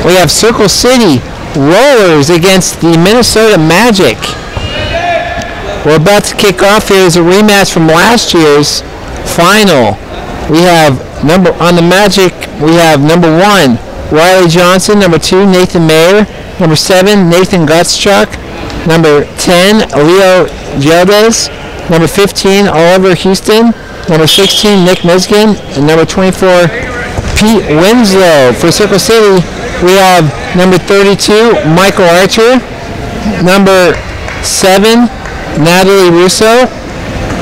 We have Circle City Rollers against the Minnesota Magic. We're about to kick off. Here is a rematch from last year's final. We have on the Magic, we have number 1, Riley Johnson, number 2, Nathan Mayer, number 7, Nathan Gutschuk, number 10, Leo Geldes, number 15, Oliver Houston, number 16, Nick Miskin, and number 24, Pete Winslow. For Circle City, we have number 32, Michael Archer, number 7, Natalie Russo,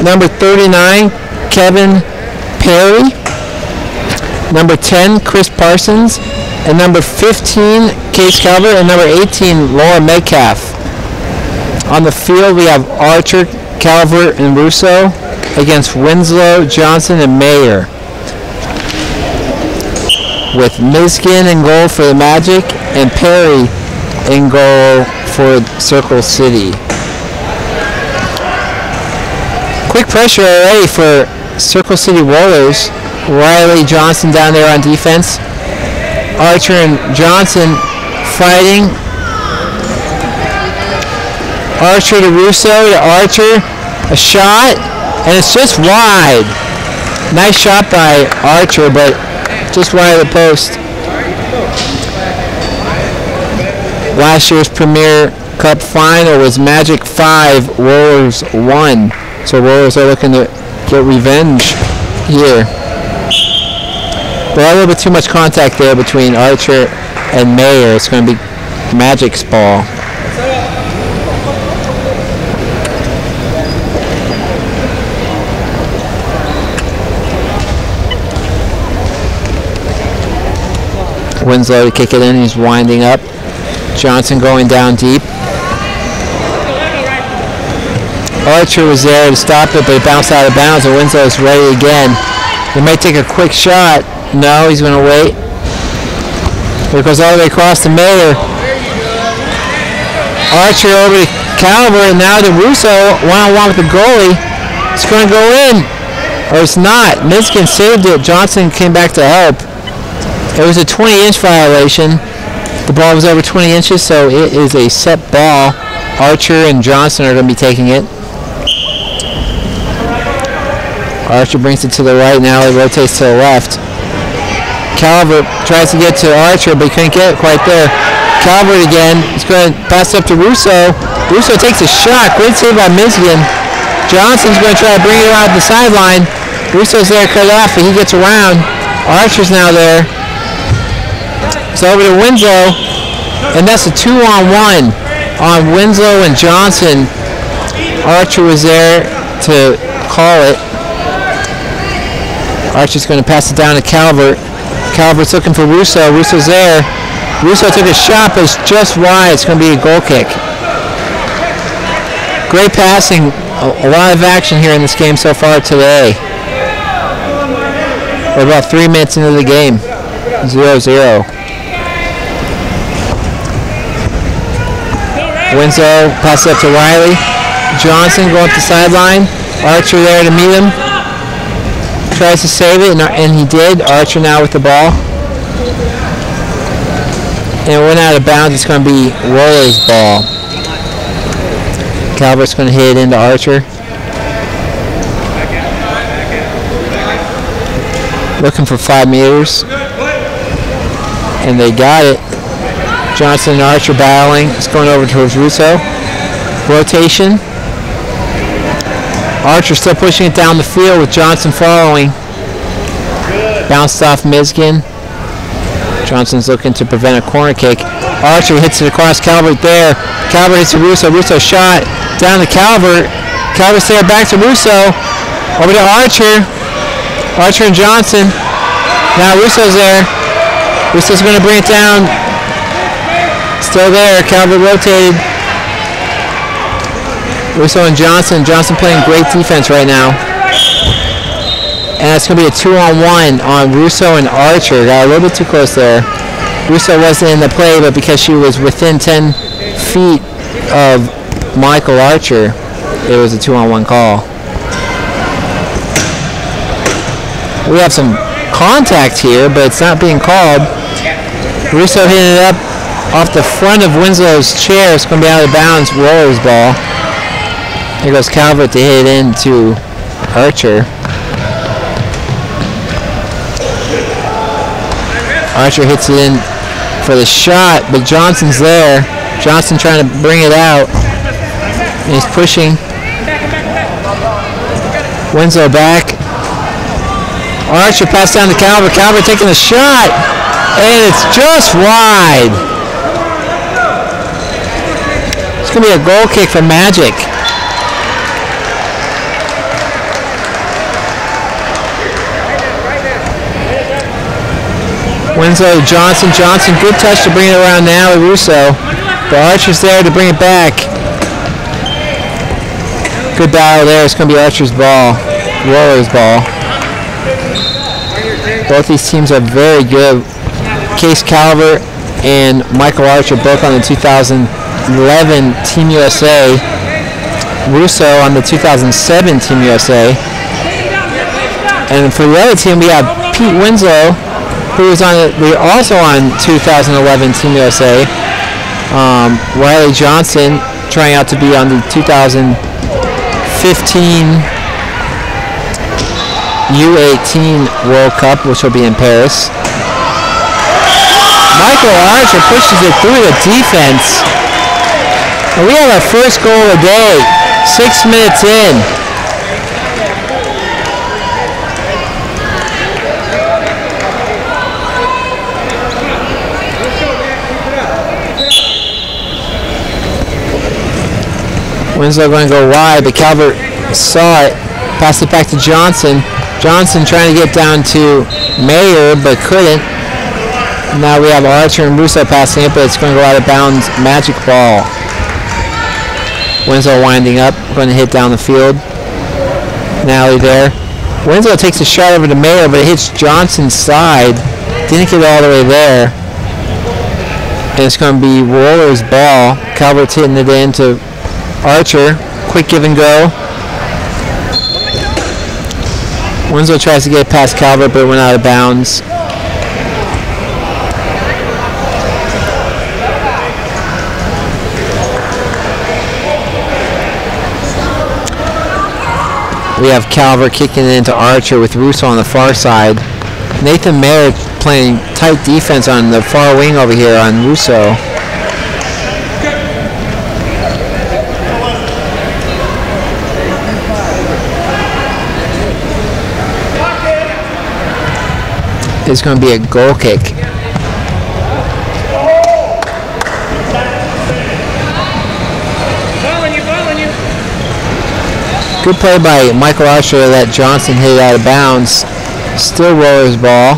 number 39, Kevin Perry, number 10, Chris Parsons, and number 15, Case Calvert, and number 18, Laura Metcalf. On the field, we have Archer, Calvert, and Russo against Winslow, Johnson, and Mayer, with Miskin in goal for the Magic and Perry in goal for Circle City. Quick pressure already for Circle City Rollers. Riley Johnson down there on defense. Archer and Johnson fighting. Archer to Russo to Archer. A shot, and it's just wide. Nice shot by Archer, but just wide of the post. Last year's Premier Cup final was Magic 5, Rollers 1. So Rollers are looking to get revenge here. But a little bit too much contact there between Archer and Mayer. It's going to be Magic's ball. Winslow to kick it in. He's winding up. Johnson going down deep. Archer was there to stop it, but it bounced out of bounds, and Winslow is ready again. He may take a quick shot. No, he's going to wait. It goes all the way across to Mayer. Archer over to Calvert, and now to Russo, one-on-one with the goalie. It's going to go in, or it's not. Miskin saved it. Johnson came back to help. It was a 20-inch violation. The ball was over 20 inches, so it is a set ball. Archer and Johnson are going to be taking it. Archer brings it to the right now. He rotates to the left. Calvert tries to get to Archer, but he couldn't get it quite there. Calvert again. He's going to pass up to Russo. Russo takes a shot. Great save by Miskin. Johnson's going to try to bring it out the sideline. Russo's there cut off, but he gets around. Archer's now there. It's over to Winslow, and that's a 2-on-1 on Winslow and Johnson. Archer was there to call it. Archer's going to pass it down to Calvert. Calvert's looking for Russo. Russo's there. Russo took a shot, but it's just wide. It's going to be a goal kick. Great passing. A lot of action here in this game so far today. We're about 3 minutes into the game. 0-0. Winslow passes up to Riley. Johnson going up the sideline. Archer there to meet him. Tries to save it, and he did. Archer now with the ball. And it went out of bounds. It's going to be Roller's ball. Calvert's going to hit it into Archer. Looking for 5 meters. And they got it. Johnson and Archer battling. It's going over towards Russo. Rotation. Archer still pushing it down the field with Johnson following. Bounced off Miskin. Johnson's looking to prevent a corner kick. Archer hits it across Calvert there. Calvert hits to Russo. Russo shot down to Calvert. Calvert's there back to Russo. Over to Archer. Archer and Johnson. Now Russo's there. Russo's going to bring it down. Still there. Calvert rotated. Russo and Johnson. Johnson playing great defense right now. And it's going to be a 2-on-1 on Russo and Archer. Got a little bit too close there. Russo wasn't in the play, but because she was within 10 feet of Michael Archer, it was a 2-on-1 call. We have some contact here, but it's not being called. Russo hitting it up off the front of Winslow's chair. It's going to be out of bounds. Rollers ball. Here goes Calvert to hit it into Archer. Archer hits it in for the shot, but Johnson's there. Johnson trying to bring it out. And he's pushing. Winslow back. Archer passed down to Calvert. Calvert taking the shot. And it's just wide. It's going to be a goal kick for Magic. Winslow, Johnson, good touch to bring it around now with Russo. The Archer's there to bring it back. Good battle there. It's going to be Archer's ball. Rollers ball. Both these teams are very good. Case Calvert and Michael Archer both on the 2011 Team USA. Russo on the 2007 Team USA. And for the other team, we have Pete Winslow, who was also on 2011 Team USA. Riley Johnson trying out to be on the 2015 U18 World Cup, which will be in Paris. Michael Archer pushes it through the defense. And we have our first goal of the day, 6 minutes in. Winslow going to go wide, but Calvert saw it. Passed it back to Johnson. Johnson trying to get down to Mayer, but couldn't. Now we have Archer and Russo passing it, but it's going to go out of bounds. Magic ball. Winslow winding up, going to hit down the field. Nally there. Winslow takes a shot over to Mayer, but it hits Johnson's side. Didn't get all the way there. And it's going to be Roller's ball. Calvert's hitting it into Archer. Quick give and go. Winslow tries to get past Calvert, but it went out of bounds. We have Calvert kicking it into Archer with Russo on the far side. Nathan Mayer playing tight defense on the far wing over here on Russo. It's going to be a goal kick. Good play by Michael Archer to let Johnson hit it out of bounds. Still Roller's ball.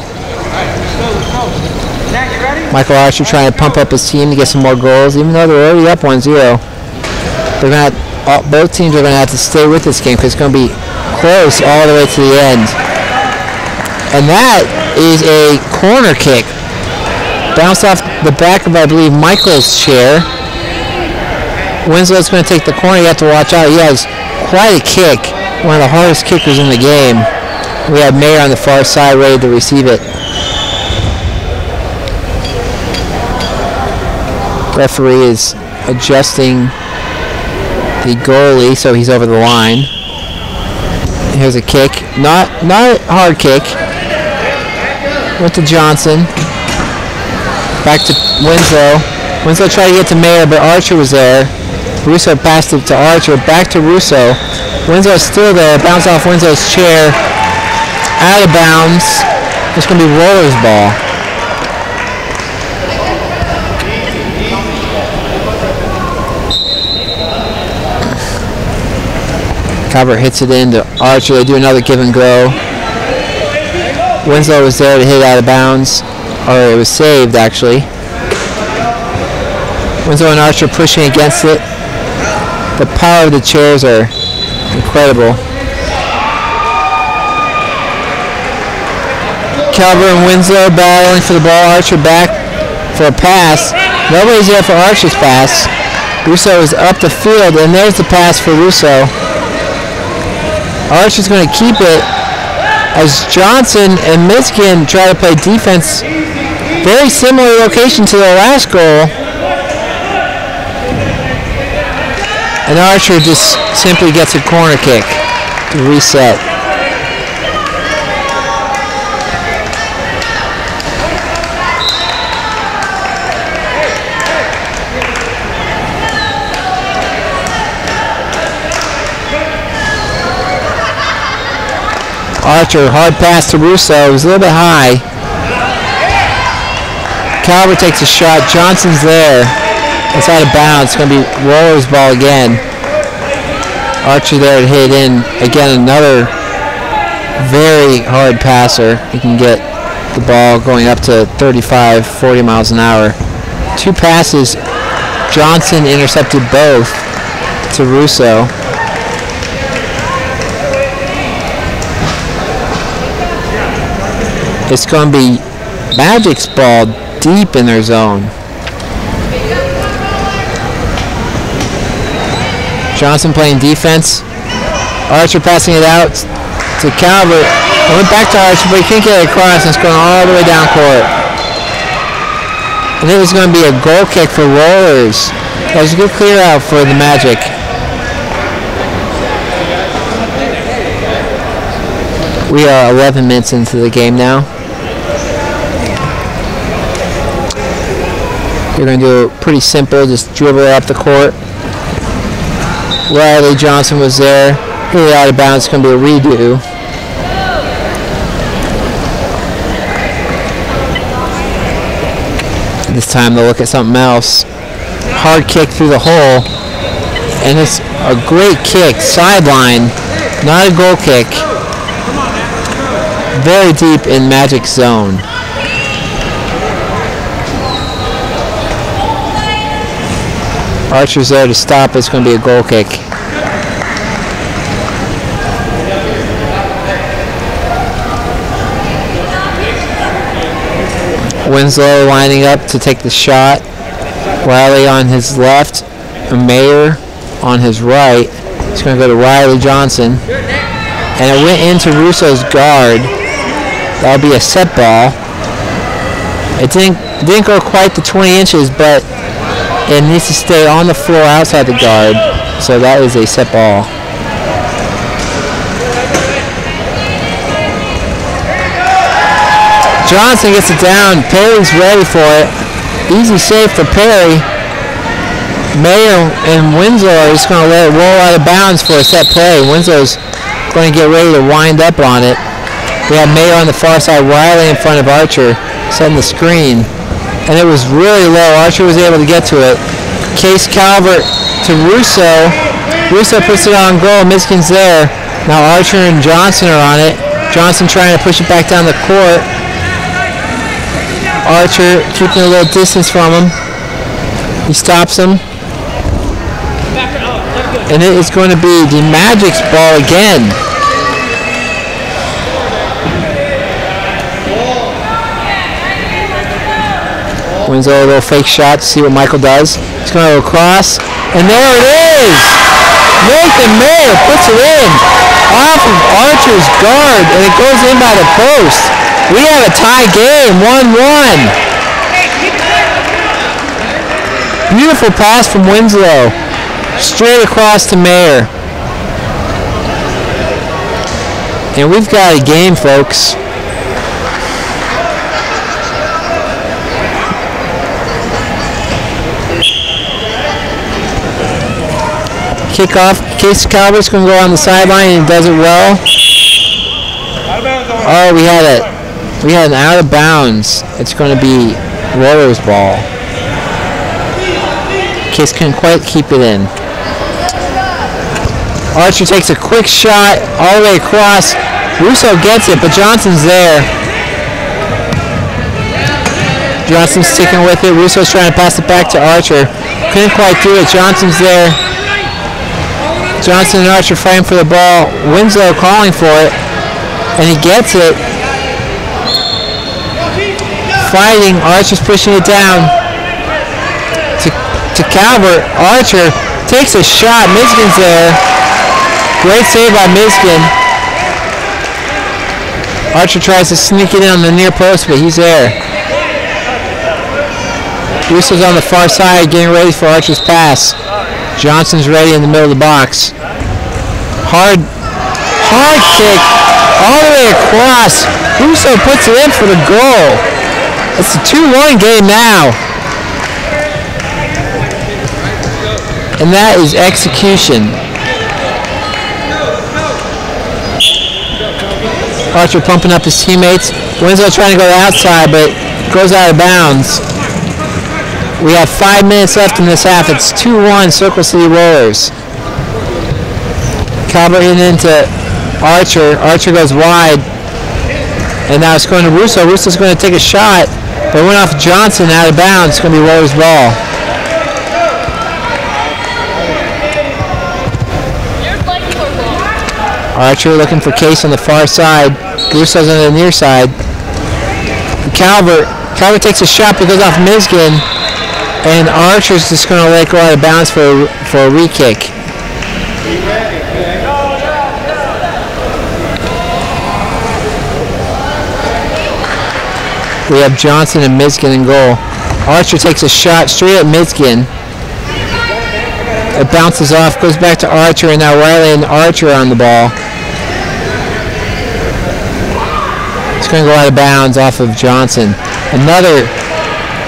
Michael Archer trying to pump up his team to get some more goals, even though they're already up 1-0. They're going to both teams are going to have to stay with this game because it's going to be close all the way to the end. And that is a corner kick. Bounced off the back of, I believe, Michael's chair. Winslow's going to take the corner. You have to watch out. He has quite a kick. One of the hardest kickers in the game. We have Mayer on the far side ready to receive it. Referee is adjusting the goalie so he's over the line. Here's a kick. Not a hard kick. Went to Johnson. Back to Winslow. Winslow tried to get to Mayer, but Archer was there. Russo passed it to Archer. Back to Russo. Winslow's still there. Bounced off Winslow's chair. Out of bounds. It's going to be Roller's ball. Calvert hits it into Archer. They do another give and go. Winslow was there to hit out of bounds, or it was saved actually. Winslow and Archer pushing against it. The power of the chairs are incredible. Calvert and Winslow battling for the ball. Archer back for a pass. Nobody's there for Archer's pass. Russo is up the field, and there's the pass for Russo. Archer's going to keep it as Johnson and Miskin try to play defense Very similar location to the last goal. And Archer just simply gets a corner kick to reset. Archer, hard pass to Russo. It was a little bit high. Calvert takes a shot. Johnson's there. It's out of bounds. It's going to be Roller's ball again. Archer there to hit in. Again, another very hard passer. He can get the ball going up to 35, 40 miles an hour. Two passes. Johnson intercepted both to Russo. It's going to be Magic's ball deep in their zone. Johnson playing defense. Archer passing it out to Calvert. It went back to Archer, but he can't get it across, and it's going all the way down court. And it was going to be a goal kick for Rollers. That was a good clear out for the Magic. We are 11 minutes into the game now. You're going to do it pretty simple, just dribble it up the court. Riley Johnson was there. Hit it out of bounds. It's going to be a redo. This time they'll look at something else. Hard kick through the hole. And it's a great kick. Sideline. Not a goal kick. Very deep in Magic's zone. Archer's there to stop. It's going to be a goal kick. Winslow lining up to take the shot. Riley on his left. Mayer on his right. It's going to go to Riley Johnson. And it went into Russo's guard. That'll be a set ball. It didn't go quite to 20 inches, but it needs to stay on the floor outside the guard. So that is a set ball. Johnson gets it down. Perry's ready for it. Easy save for Perry. Mayer and Winslow are just going to let it roll out of bounds for a set play. Winslow's going to get ready to wind up on it. We have Mayer on the far side, Riley in front of Archer, setting the screen. And it was really low. Archer was able to get to it. Case Calvert to Russo. Russo puts it on goal. Miskin's there. Now Archer and Johnson are on it. Johnson trying to push it back down the court. Archer keeping a little distance from him. He stops him. And it is going to be the Magic's ball again. Winslow a little fake shot to see what Michael does. He's going to go across. And there it is! Nathan Mayer puts it in off of Archer's guard, and it goes in by the post. We have a tie game, 1-1. Beautiful pass from Winslow. Straight across to Mayer. And we've got a game, folks. Kickoff. Case Calvert's going to go on the sideline and does it well. Oh, we had an out of bounds. It's going to be Rollers' ball. Case couldn't quite keep it in. Archer takes a quick shot all the way across. Russo gets it, but Johnson's there. Johnson's sticking with it. Russo's trying to pass it back to Archer. Couldn't quite do it. Johnson's there. Johnson and Archer fighting for the ball. Winslow calling for it. And he gets it. Fighting. Archer's pushing it down to Calvert. Archer takes a shot. Miskin's there. Great save by Miskin. Archer tries to sneak it in on the near post, but he's there. Russo's on the far side getting ready for Archer's pass. Johnson's ready in the middle of the box. Hard kick all the way across. Russo puts it in for the goal. It's a 2-1 game now. And that is execution. Archer pumping up his teammates. Winslow trying to go outside, but goes out of bounds. We have 5 minutes left in this half. It's 2-1 Circle City Rollers. Calvert hitting into Archer. Archer goes wide. And now it's going to Russo. Russo's going to take a shot, but it went off Johnson out of bounds. It's going to be Rollers' ball. Archer looking for Case on the far side. Russo's on the near side. Calvert takes a shot, but goes off Mizgin. And Archer's just going to let it go out of bounds for a re-kick. We have Johnson and Mizgin in goal. Archer takes a shot straight at Mizgin. It bounces off, goes back to Archer, and now Riley and Archer on the ball. It's going to go out of bounds off of Johnson. Another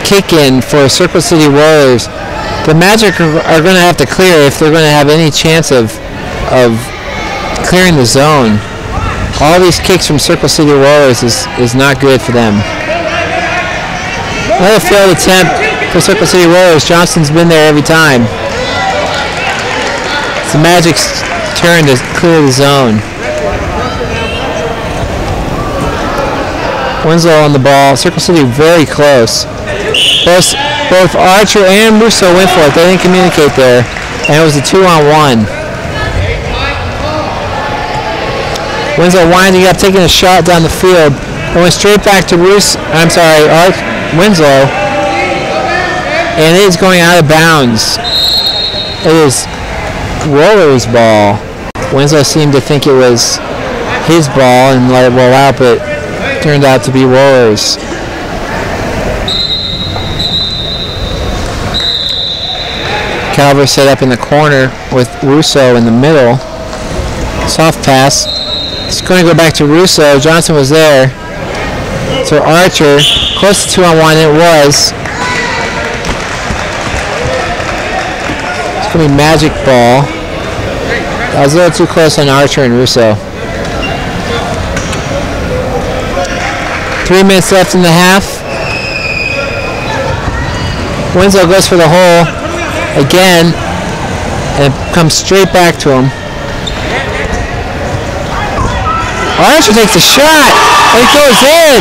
kick in for Circle City Rollers. The Magic are going to have to clear if they're going to have any chance of clearing the zone. All these kicks from Circle City Rollers is not good for them. Another failed attempt for Circle City Rollers. Johnson's been there every time. It's the Magic's turn to clear the zone. Winslow on the ball. Circle City very close. Both Archer and Russo went for it. They didn't communicate there. And it was a 2-on-1. Winslow winding up, taking a shot down the field. Going straight back to Winslow. And it is going out of bounds. It is Roller's ball. Winslow seemed to think it was his ball and let it roll out, but it turned out to be Roller's. Calvert set up in the corner with Russo in the middle. Soft pass. It's going to go back to Russo. Johnson was there. So Archer, close to 2-on-1, it was. It's going to be Magic ball. That was a little too close on Archer and Russo. 3 minutes left in the half. Winslow goes for the hole again, and it comes straight back to him. Archer takes a shot, and it goes in.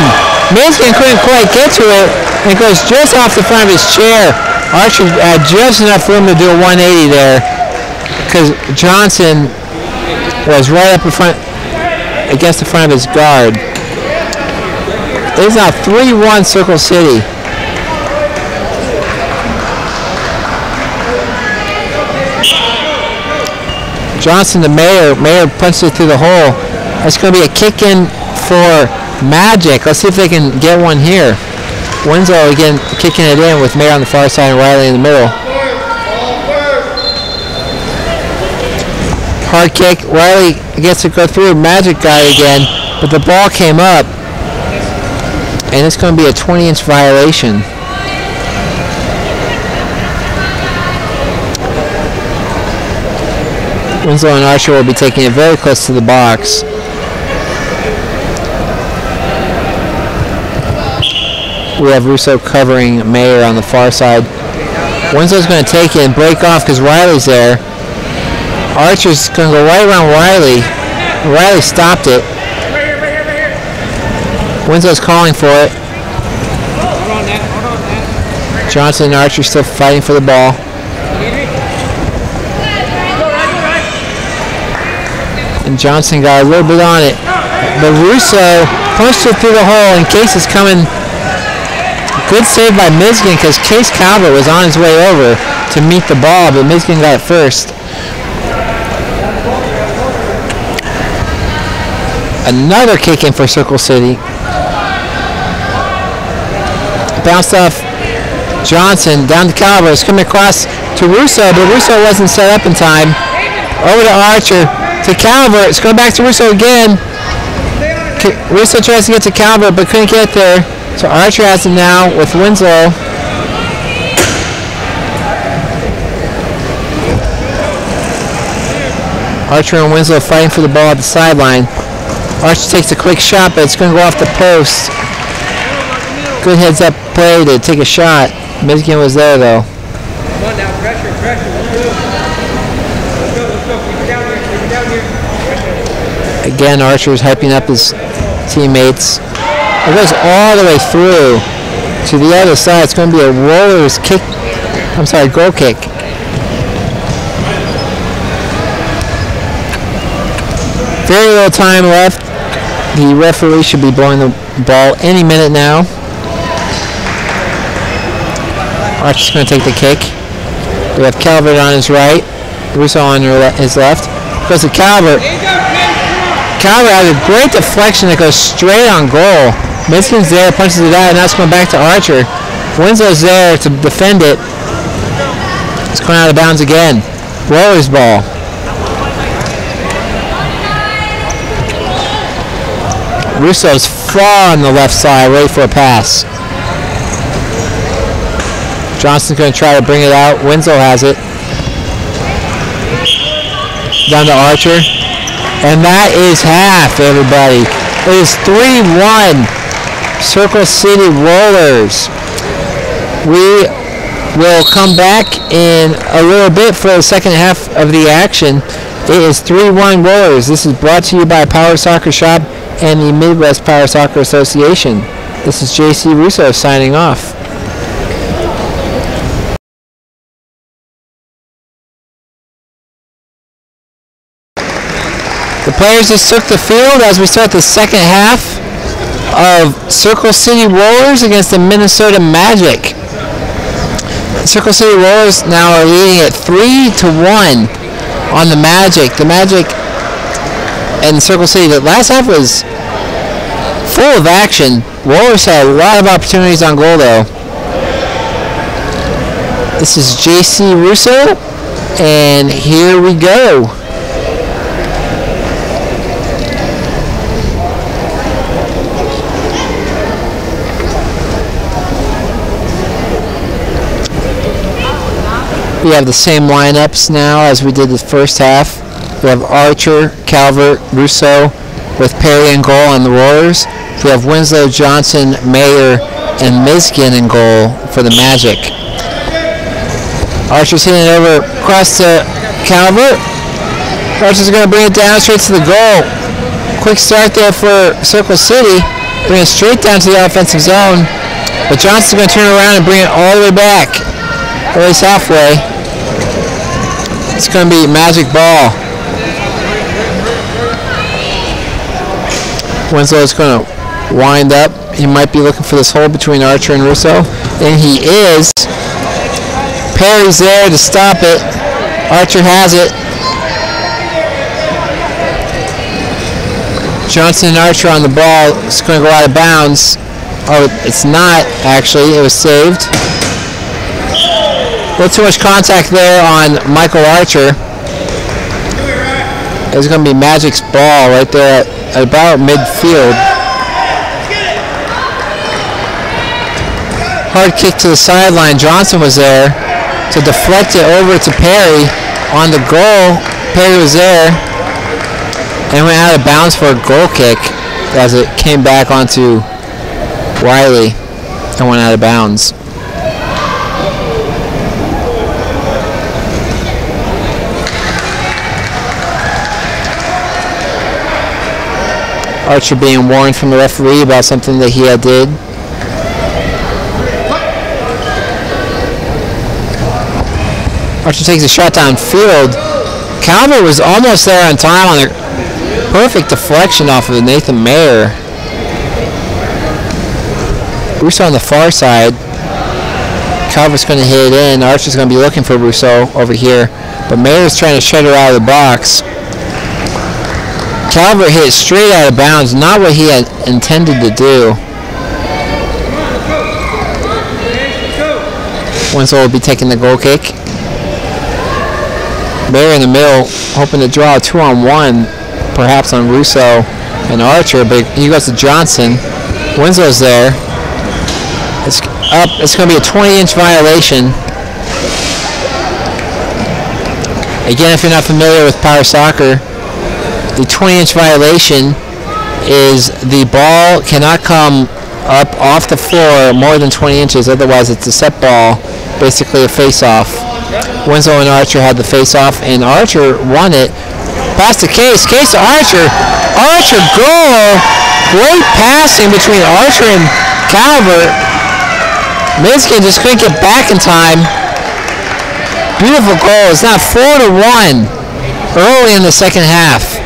Mizgin couldn't quite get to it, and it goes just off the front of his chair. Archer had just enough room to do a 180 there, because Johnson was right up in front, against the front of his guard. It is now 3-1 Circle City. Johnson to Mayer. Mayer punched it through the hole. That's going to be a kick in for Magic. Let's see if they can get one here. Winslow again kicking it in with Mayer on the far side and Riley in the middle. Hard kick. Riley gets to go through. Magic got it again, but the ball came up, and it's going to be a 20-inch violation. Winslow and Archer will be taking it very close to the box. We have Russo covering Mayer on the far side. Winslow's going to take it and break off because Riley's there. Archer's going to go right around Riley. Riley stopped it. Winslow's calling for it. Johnson and Archer still fighting for the ball. And Johnson got a little bit on it. But Russo punched it through the hole, and Case is coming. Good save by Mizgin because Case Calvert was on his way over to meet the ball, but Mizgin got it first. Another kick in for Circle City. Bounced off Johnson down to Calvert. It's coming across to Russo, but Russo wasn't set up in time. Over to Archer, to Calvert. It's going back to Russo again. Russo tries to get to Calvert, but couldn't get there. So Archer has it now with Winslow. Archer and Winslow fighting for the ball at the sideline. Archer takes a quick shot, but it's going to go off the post. Good heads-up play to take a shot. Michigan was there, though. Come on now, pressure. Let's go. Keep it down here. Again, Archer is hyping up his teammates. It goes all the way through to the other side. It's going to be a goal kick. Very little time left. The referee should be blowing the ball any minute now. Archer's going to take the kick. We have Calvert on his right. Russo on his left. Goes to Calvert. Calvert has a great deflection that goes straight on goal. Michigan's there, punches it out, and now it's going back to Archer. Winslow's there to defend it. It's going out of bounds again. Rollers ball. Russo's far on the left side, ready for a pass. Johnson's going to try to bring it out. Winslow has it. Down to Archer. And that is half, everybody. It is 3-1. Circle City Rollers. We will come back in a little bit for the second half of the action. It is 3-1 Rollers. This is brought to you by Power Soccer Shop and the Midwest Power Soccer Association. This is JC Russo signing off. The players just took the field as we start the second half of Circle City Rollers against the Minnesota Magic. The Circle City Rollers now are leading at 3-1 on the Magic. The Magic and Circle City, the last half was full of action. Rollers had a lot of opportunities on goal though. This is JC Russo, and here we go. We have the same lineups now as we did the first half. We have Archer, Calvert, Russo with Perry in goal on the Rollers. We have Winslow, Johnson, Mayer, and Mizkin in goal for the Magic. Archer's hitting it over across to Calvert. Archer's going to bring it down straight to the goal. Quick start there for Circle City. Bring it straight down to the offensive zone. But Johnson's going to turn around and bring it all the way back. At least halfway. It's going to be Magic ball. Winslow's going to wind up. He might be looking for this hole between Archer and Russo. And he is. Perry's there to stop it. Archer has it. Johnson and Archer on the ball. It's going to go out of bounds. Oh, it's not actually. It was saved. A little too much contact there on Michael Archer. It's going to be Magic's ball right there at about midfield. Hard kick to the sideline. Johnson was there to deflect it over to Perry on the goal. Perry was there and went out of bounds for a goal kick as it came back onto Wiley and went out of bounds. Archer being warned from the referee about something that he had did. Archer takes a shot downfield. Calvert was almost there on time on a perfect deflection off of Nathan Mayer. Russo on the far side. Calvert's going to hit it in. Archer's going to be looking for Russo over here. But Mayer's trying to shut her out of the box. Calvert hit straight out of bounds, not what he had intended to do. Winslow will be taking the goal kick. Mayer in the middle, hoping to draw a 2-on-1, perhaps on Russo and Archer, but he goes to Johnson. Winslow's there. It's up. It's going to be a 20-inch violation. Again, if you're not familiar with power soccer, the 20-inch violation is the ball cannot come up off the floor more than 20 inches, otherwise it's a set ball, basically a face-off. Winslow and Archer had the face-off, and Archer won it. Pass to Case. Case to Archer. Archer goal. Great passing between Archer and Calvert. Minskin just couldn't get back in time. Beautiful goal. It's now 4-1 early in the second half.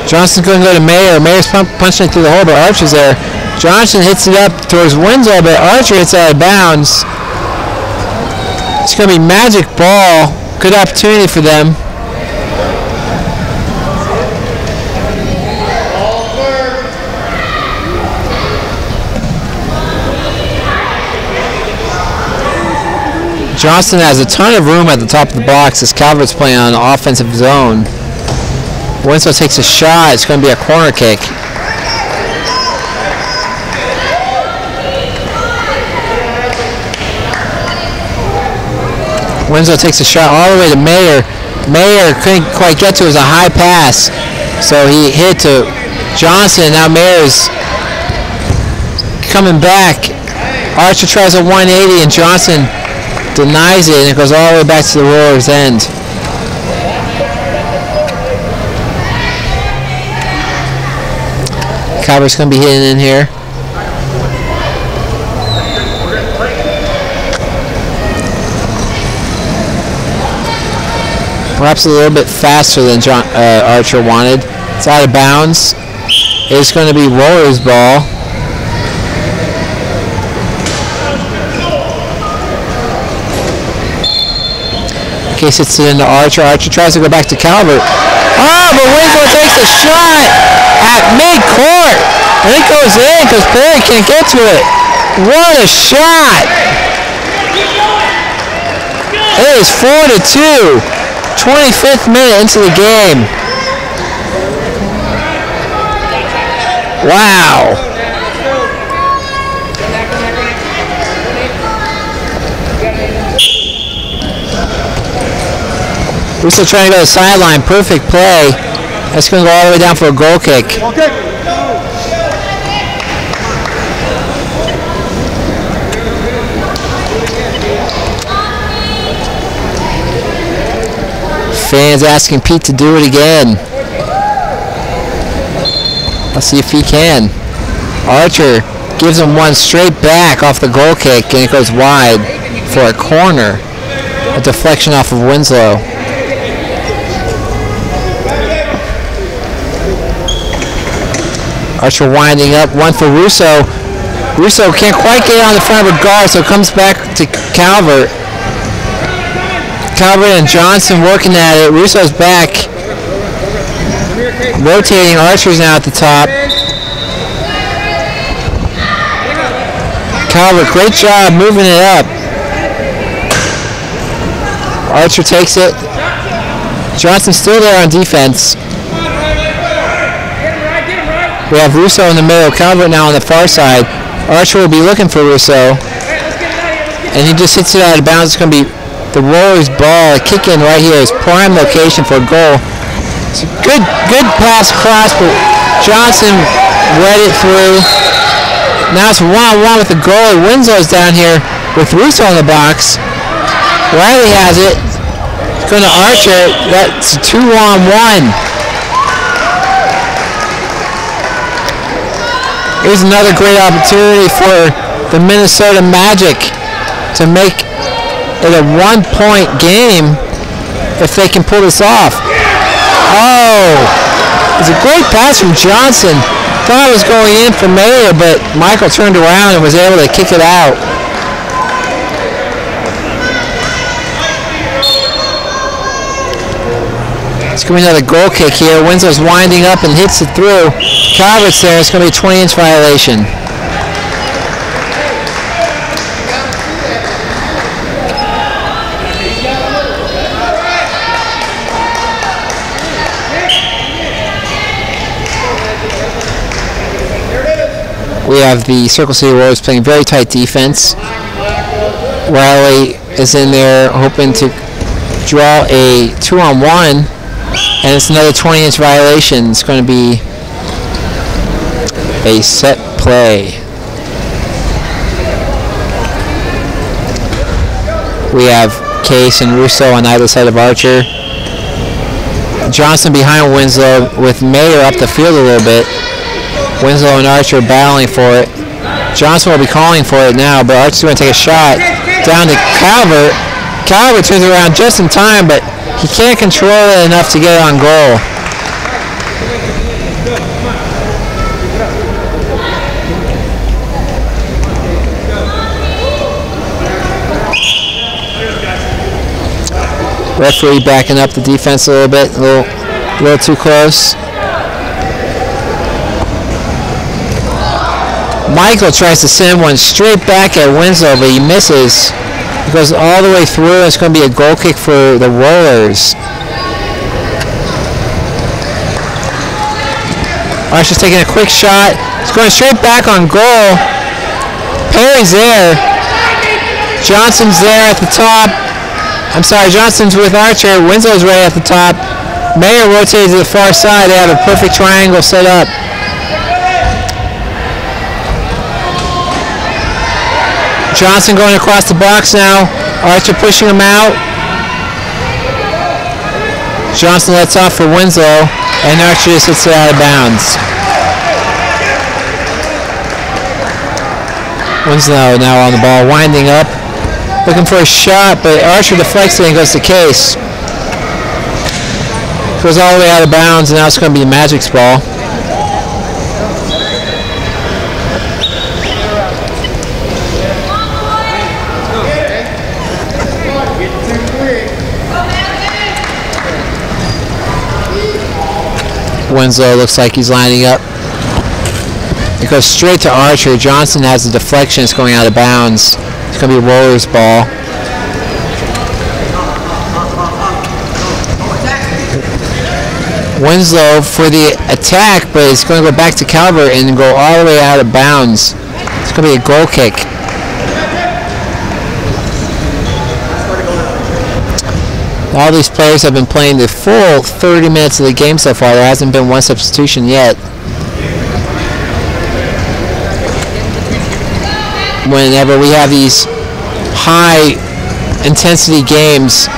Johnson's going to go to Mayer. Mayer's punching it through the hole, but Archer's there. Johnson hits it up towards Winslow, but Archer hits it out of bounds. It's going to be magic ball. Good opportunity for them. Johnson has a ton of room at the top of the box as Calvert's playing on an offensive zone. Winslow takes a shot. It's going to be a corner kick. Winslow takes a shot all the way to Mayer. Mayer couldn't quite get to it. It was a high pass. So he hit to Johnson. Now Mayer's coming back. Archer tries a 180 and Johnson denies it, and it goes all the way back to the Rollers' end. Calvert's going to be hitting in here. Perhaps a little bit faster than Archer wanted. It's out of bounds. It's going to be Rollers' ball. Case hits it into Archer. Archer tries to go back to Calvert. Oh, but Winslow takes a shot at mid-court. And it goes in because Perry can't get to it. What a shot. It is 4-2. 25th minute into the game. Wow. Russo trying to go to the sideline. Perfect play. That's going to go all the way down for a goal kick. Fans asking Pete to do it again. Let's see if he can. Archer gives him one straight back off the goal kick, and it goes wide for a corner. A deflection off of Winslow. Archer winding up, one for Russo. Russo can't quite get on the front of a guard, so it comes back to Calvert. Calvert and Johnson working at it. Russo's back. Rotating. Archer's now at the top. Calvert, great job moving it up. Archer takes it. Johnson's still there on defense. We have Russo in the middle, Calvert now on the far side. Archer will be looking for Russo. And he just hits it out of bounds. It's going to be the Rollers' ball. A kick in right here is prime location for a goal. It's a good pass across, but Johnson read it through. Now it's 1-on-1 with the goalie. Winslow's down here with Russo in the box. Riley has it. It's going to Archer. That's 2-on-1. Here's another great opportunity for the Minnesota Magic to make it a one-point game if they can pull this off. Oh, it's a great pass from Johnson. Thought it was going in for Mayer, but Michael turned around and was able to kick it out. It's going to be another goal kick here. Winslow's winding up and hits it through. Calvert's there. It's going to be a 20-inch violation. We have the Circle City Warriors playing very tight defense. Riley is in there hoping to draw a 2-on-1, and it's another 20-inch violation. It's going to be a set play. We have Case and Russo on either side of Archer. Johnson behind Winslow with Mayer up the field a little bit. Winslow and Archer battling for it. Johnson will be calling for it now, but Archer's going to take a shot down to Calvert. Calvert turns around just in time, but he can't control it enough to get it on goal. Referee backing up the defense a little bit, a little too close. Michael tries to send one straight back at Winslow, but he misses. It goes all the way through. It's going to be a goal kick for the Rollers. Archer's taking a quick shot. It's going straight back on goal. Perry's there. Johnson's there at the top. I'm sorry, Johnson's with Archer. Winslow's right at the top. Mayer rotates to the far side. They have a perfect triangle set up. Johnson going across the box now. Archer pushing him out. Johnson lets off for Winslow, and Archer just hits it out of bounds. Winslow now on the ball, winding up, looking for a shot, but Archer deflects it and goes to Case. Goes all the way out of bounds, and now it's going to be Magic's ball. Winslow looks like he's lining up. It goes straight to Archer. Johnson has the deflection. It's going out of bounds. It's going to be a Rollers ball. Winslow for the attack, but it's going to go back to Calvert and go all the way out of bounds. It's going to be a goal kick. All these players have been playing the full 30 minutes of the game so far. There hasn't been one substitution yet. Whenever we have these high intensity games,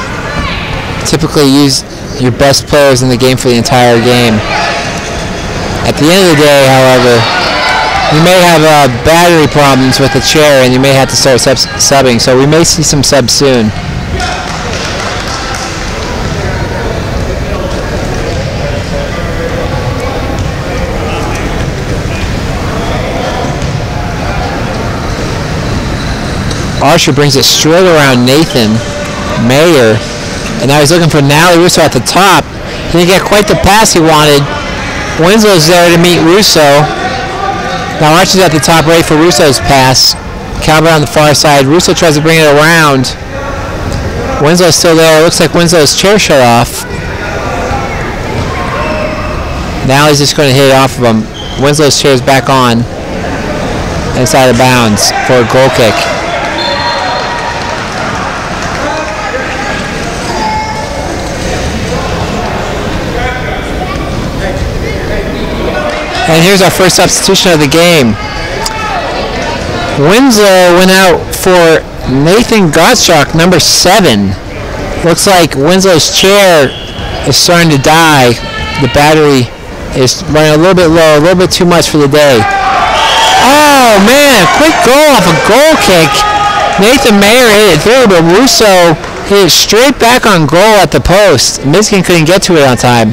typically use your best players in the game for the entire game. At the end of the day, however, you may have battery problems with the chair and you may have to start subbing, so we may see some subs soon. Archer brings it straight around Nathan Mayer, and now he's looking for Nally Russo at the top. He didn't get quite the pass he wanted. Winslow's there to meet Russo. Now Archer's at the top ready for Russo's pass. Calvert on the far side. Russo tries to bring it around. Winslow's still there. It looks like Winslow's chair shut off. Now he's just going to hit it off of him. Winslow's chair's back on. Inside of bounds for a goal kick. And here's our first substitution of the game. Winslow went out for Nathan Gottschalk, number 7. Looks like Winslow's chair is starting to die. The battery is running a little bit low, a little bit too much for the day. Oh man, quick goal off a goal kick. Nathan Mayer hit it through, but Russo hit it straight back on goal at the post. Michigan couldn't get to it on time.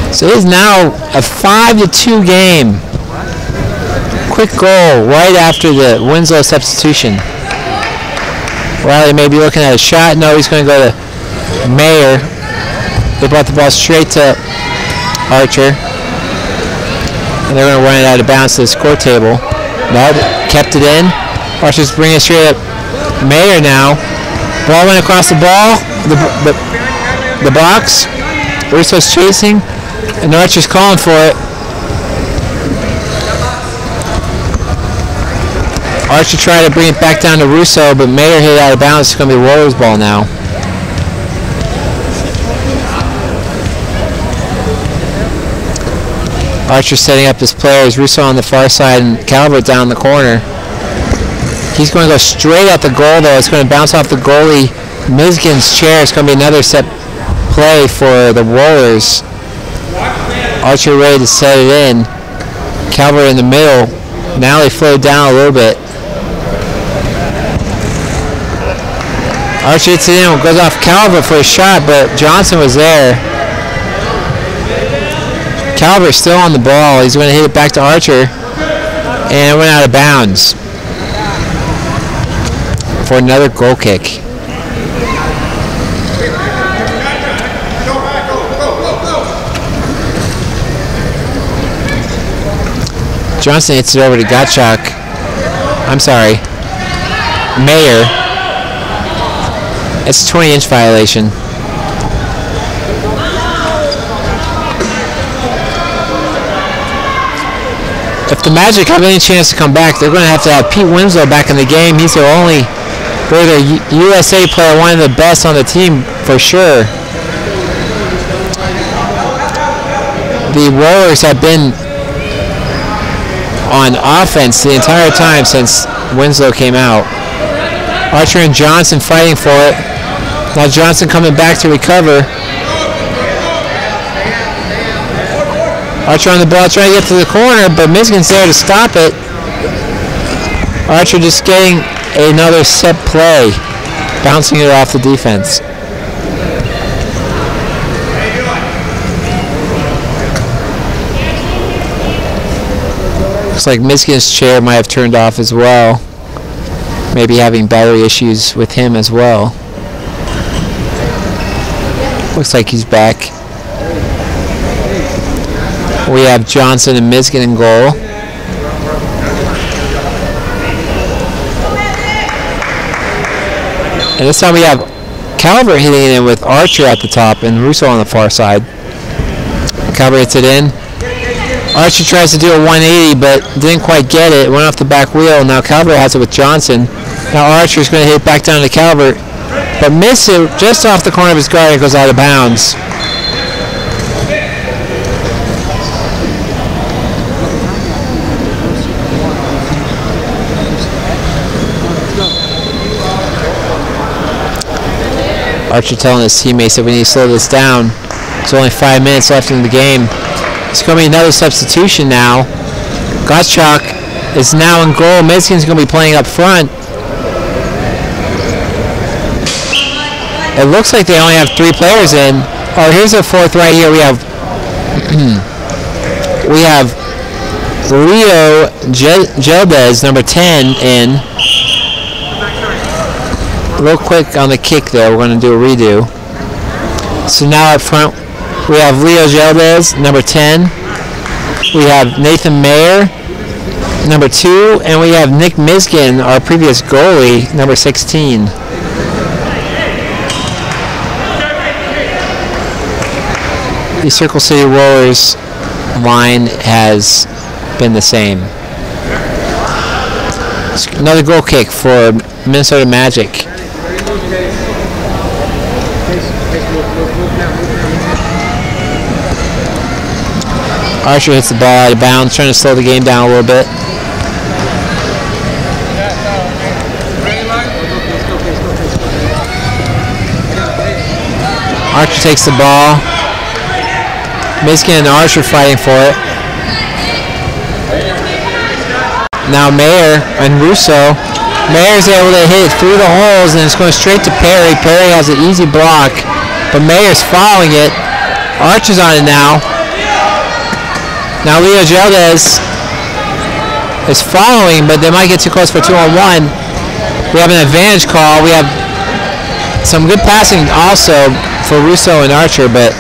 So it is now a 5-2 game. Quick goal right after the Winslow substitution. Riley may be looking at a shot. No, he's going to go to Mayer. They brought the ball straight to Archer. And they're going to run it out of bounds to the score table. No, kept it in. Archer's bringing it straight up. Mayer now. Ball went across the box. Russo's chasing. And Archer's calling for it. Archer tried to bring it back down to Russo, but Mayer hit it out of bounds. It's going to be Rollers' ball now. Archer setting up his players. Russo on the far side and Calvert down the corner. He's going to go straight at the goal, though. It's going to bounce off the goalie Mizgin's chair. It's going to be another set play for the Rollers. Archer ready to set it in. Calvert in the middle. Now they float down a little bit. Archer hits it in, goes off Calvert for a shot, but Johnson was there. Calvert's still on the ball. He's going to hit it back to Archer, and it went out of bounds for another goal kick. Johnson hits it over to Gottschalk. I'm sorry, Mayer. It's a 20-inch violation. If the Magic have any chance to come back, they're going to have Pete Winslow back in the game. He's their only USA player, one of the best on the team for sure. The Rollers have been on offense the entire time since Winslow came out. Archer and Johnson fighting for it. Now Johnson coming back to recover. Archer on the ball trying to get to the corner, but Mizgin's there to stop it. Archer just getting another set play, bouncing it off the defense. Looks like Mizgin's chair might have turned off as well. Maybe having battery issues with him as well. Looks like he's back. We have Johnson and Mizgin in goal. And this time we have Calvert hitting it in with Archer at the top and Russo on the far side. Calvert hits it in. Archer tries to do a 180 but didn't quite get it. It went off the back wheel. Now Calvert has it with Johnson. Now Archer's going to hit it back down to Calvert, but miss it just off the corner of his guard. It goes out of bounds. Archer telling his teammates that we need to slow this down. There's only 5 minutes left in the game. It's going to be another substitution now. Gottschalk is now in goal. Mizgin's going to be playing up front. It looks like they only have 3 players in. Oh, here's a fourth right here. We have Leo Gelbez, number 10, in. A little quick on the kick there. We're going to do a redo. So now up front, we have Leo Gelbez, number 10. We have Nathan Mayer, number 2. And we have Nick Mizgin, our previous goalie, number 16. The Circle City Rollers line has been the same. Another goal kick for Minnesota Magic. Archer hits the ball out of bounds, trying to slow the game down a little bit. Archer takes the ball. Mizgin and Archer fighting for it. Now Mayer and Russo. Mayer's able to hit it through the holes and it's going straight to Perry. Perry has an easy block, but Mayer's following it. Archer's on it now. Now Leo Geldes is following, but they might get too close for 2-on-1. We have an advantage call. We have some good passing also for Russo and Archer, but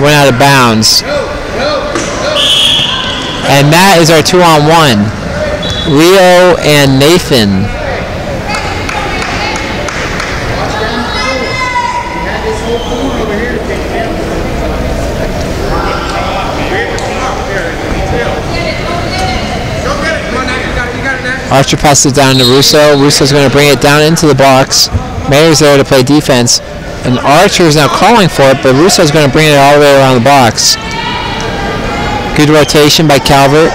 went out of bounds. And that is our 2-on-1. Leo and Nathan. Archer passes it down to Russo. Russo's going to bring it down into the box. Mayer's there to play defense. And Archer is now calling for it, but Russo's going to bring it all the way around the box. Good rotation by Calvert.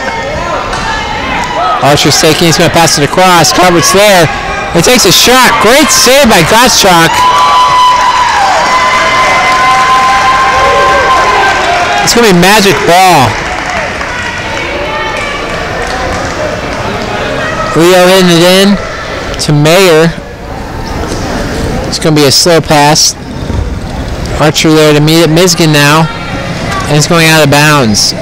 Archer's taking, he's going to pass it across. Calvert's there. He takes a shot. Great save by Gottschalk. It's going to be magic ball. Leo hitting it in to Mayer. It's going to be a slow pass. Archer there to meet it. Mizgin now. And it's going out of bounds.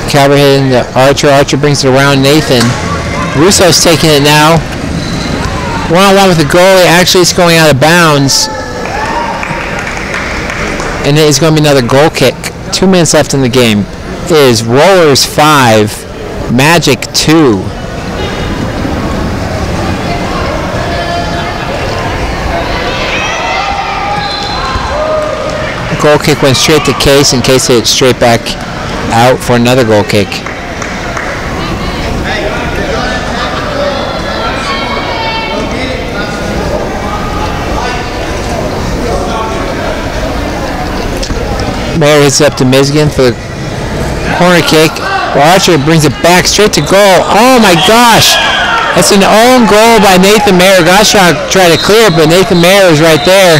Calvert hitting to Archer. Archer brings it around Nathan. Russo's taking it now. One-on-one with the goalie. Actually, it's going out of bounds. And it is going to be another goal kick. 2 minutes left in the game. It is Rollers 5, Magic 2. The goal kick went straight to Case, and Case hit it straight back out for another goal kick. Mayer hits up to Mizgin for the corner kick. Archer brings it back straight to goal. Oh my gosh! That's an own goal by Nathan Mayer. Gottschalk tried to clear it, but Nathan Mayer was right there.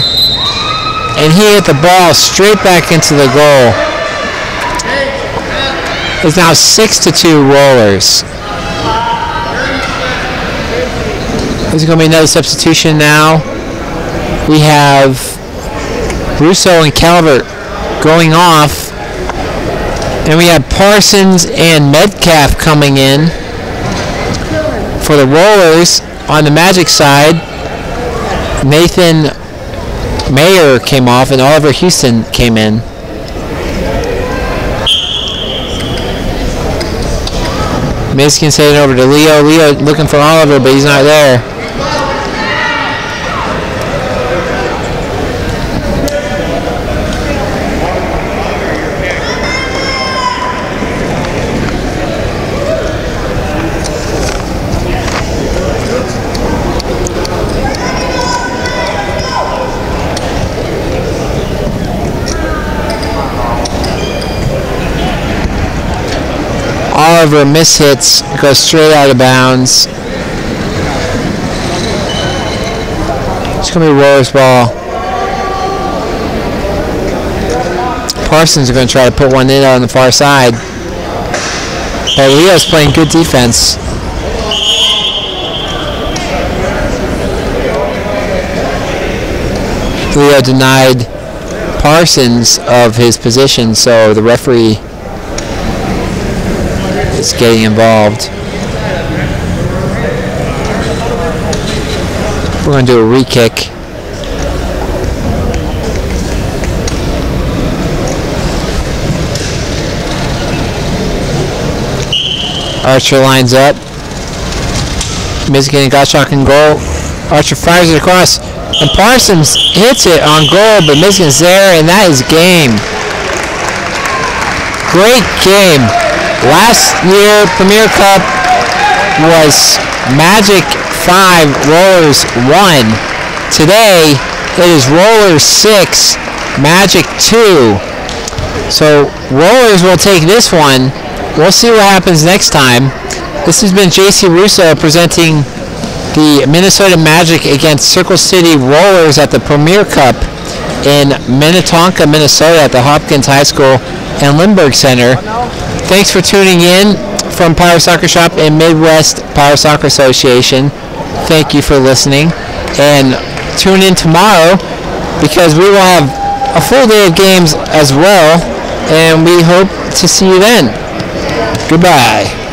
And he hit the ball straight back into the goal. It's now 6-2 Rollers. There's going to be another substitution now. We have Russo and Calvert going off, and we have Parsons and Metcalf coming in for the Rollers. On the Magic side, Nathan Mayer came off and Oliver Houston came in. Mizkin's heading over to Leo. Leo looking for Oliver, but he's not there. Oliver mishits, goes straight out of bounds. It's going to be Rollers ball. Parsons are going to try to put one in on the far side. But Leo's playing good defense. Leo denied Parsons of his position, so the referee is getting involved. We're going to do a re-kick. Archer lines up. Mizgin and Gottschalk in goal. Archer fires it across, and Parsons hits it on goal, but Mizgin's there, and that is game. Great game. Last year, Premier Cup was Magic 5, Rollers 1. Today, it is Rollers 6, Magic 2. So, Rollers will take this one. We'll see what happens next time. This has been JC Russo presenting the Minnesota Magic against Circle City Rollers at the Premier Cup in Minnetonka, Minnesota at the Hopkins High School and Lindbergh Center. Thanks for tuning in from Power Soccer Shop and Midwest Power Soccer Association. Thank you for listening. And tune in tomorrow because we will have a full day of games as well. and we hope to see you then. Goodbye.